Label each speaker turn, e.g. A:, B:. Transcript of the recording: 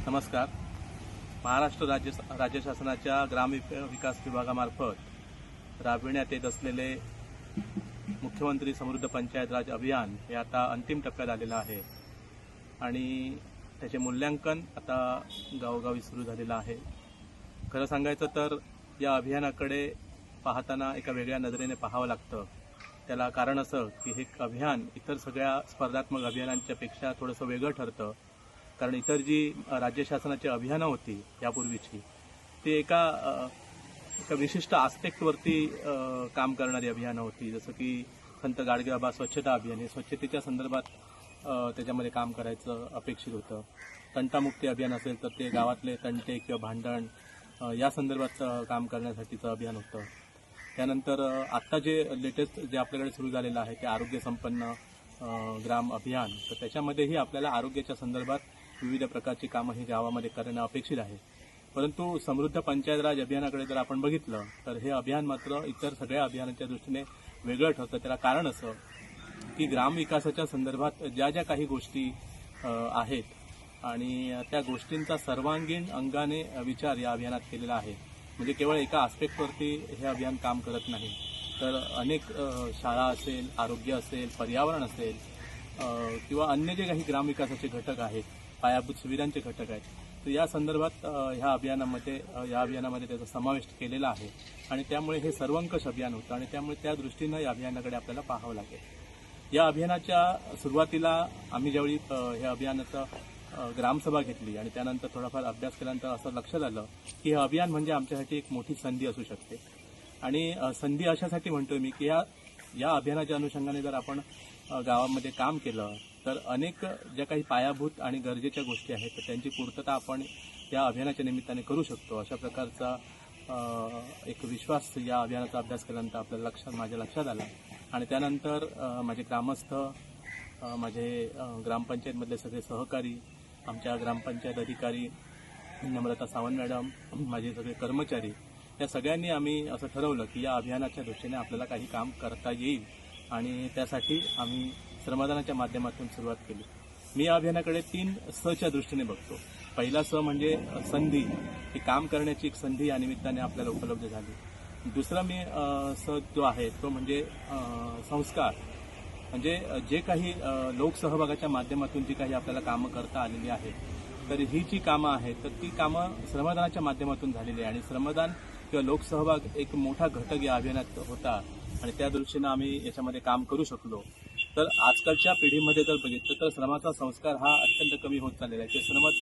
A: नमस्कार. महाराष्ट्र राज्य शासनाच्या विकास विभागामार्फत राबविण्यात येत असलेले मुख्यमंत्री समृद्ध पंचायत राज अभियान हे आता अंतिम टप्प्यात आलेलं आहे आणि त्याचे मूल्यांकन आता गावोगावी सुरू झालेलं आहे. खरं सांगायचं तर या अभियानाकडे पाहताना एका वेगळ्या नजरेने पाहावं लागतं. त्याला कारण असं की हे अभियान इतर सगळ्या स्पर्धात्मक अभियानांच्या पेक्षा थोडंसं वेगळं ठरतं. कारण इतर जी राज्य शासनाची अभियानं होती यापूर्वीची ती एका विशिष्ट आस्पेक्टवरती काम करणारी अभियानं होती. जसं की संत गाडगेबाबा स्वच्छता अभियान हे स्वच्छतेच्या संदर्भात त्याच्यामध्ये काम करायचं अपेक्षित होतं. तंटामुक्ती अभियान असेल तर ते गावातले तंटे किंवा भांडण या संदर्भात काम करण्यासाठीचं अभियान होतं. त्यानंतर आत्ता जे लेटेस्ट जे आपल्याकडे सुरू झालेलं आहे ते आरोग्य संपन्न ग्राम अभियान, तर त्याच्यामध्येही आपल्याला आरोग्याच्या संदर्भात विविध प्रकारची कामं ही गावामध्ये करणं अपेक्षित आहे. परंतु समृद्ध पंचायत राज अभियानाकडे जर आपण बघितलं तर हे अभियान मात्र इतर सगळ्या अभियानाच्या दृष्टीने वेगळं ठरतं. त्याला कारण असं की ग्रामविकासाच्या संदर्भात ज्या ज्या काही गोष्टी आहेत आणि त्या गोष्टींचा सर्वांगीण अंगाने विचार या अभियानात केलेला आहे. म्हणजे केवळ एका आस्पेक्टवरती हे अभियान काम करत नाही, तर अनेक शाळा असेल, आरोग्य असेल, पर्यावरण असेल किंवा अन्य जे काही ग्रामविकासाचे घटक आहेत, पायाभूत सुविधांचे घटक आहेत, तर या संदर्भात या अभियानामध्ये त्याचा समावेश केलेला आहे आणि त्यामुळे हे सर्वंकष अभियान होतं आणि त्यामुळे त्या दृष्टीनं या अभियानाकडे आपल्याला पाहावं लागेल. या अभियानाच्या सुरुवातीला आम्ही ज्यावेळी हे अभियानाचं ग्रामसभा घेतली आणि त्यानंतर थोडाफार अभ्यास केल्यानंतर असं लक्षात आलं की हे अभियान म्हणजे आमच्यासाठी एक मोठी संधी असू शकते. आणि संधी अशासाठी म्हणतोय मी की या अभियानाच्या अनुषंगाने जर आपण गावामध्ये काम केलं तर अनेक ज्या काही पायाभूत आणि गरजेच्या गोष्टी आहेत तर त्यांची पूर्तता आपण या अभियानाच्या निमित्ताने करू शकतो. अशा प्रकारचा एक विश्वास या अभियानाचा अभ्यास केल्यानंतर माझ्या लक्षात आला आणि त्यानंतर माझे ग्रामस्थ, माझे ग्रामपंचायतमधले सगळे सहकारी, आमच्या ग्रामपंचायत अधिकारी नम्रता सावंत मॅडम, माझे सगळे कर्मचारी, या सगळ्यांनी आम्ही असं ठरवलं की या अभियानाच्या दृष्टीने आपल्याला काही काम करता येईल आणि त्यासाठी आम्ही श्रमदानाच्या माध्यमातून सुरुवात केली. मी या अभियानाकडे 3 सच्या दृष्टीने बघतो. पहिला स म्हणजे संधी, ही काम करण्याची एक संधी या निमित्ताने आपल्याला उपलब्ध झाली. दुसरा मी स जो आहे तो म्हणजे संस्कार, म्हणजे जे काही लोकसहभागाच्या माध्यमातून जी काही आपल्याला कामं करता आलेली आहेत तर ही जी कामं आहेत तर ती कामं श्रमदानाच्या माध्यमातून झालेली आहे आणि श्रमदान किंवा लोकसहभाग एक मोठा घटक या अभियानात होता आणि त्या दृष्टीनं आम्ही याच्यामध्ये काम करू शकलो. तर आजकालच्या पिढीमध्ये जर बघितलं तर श्रमाचा संस्कार हा अत्यंत कमी होत चाललेला आहे. ते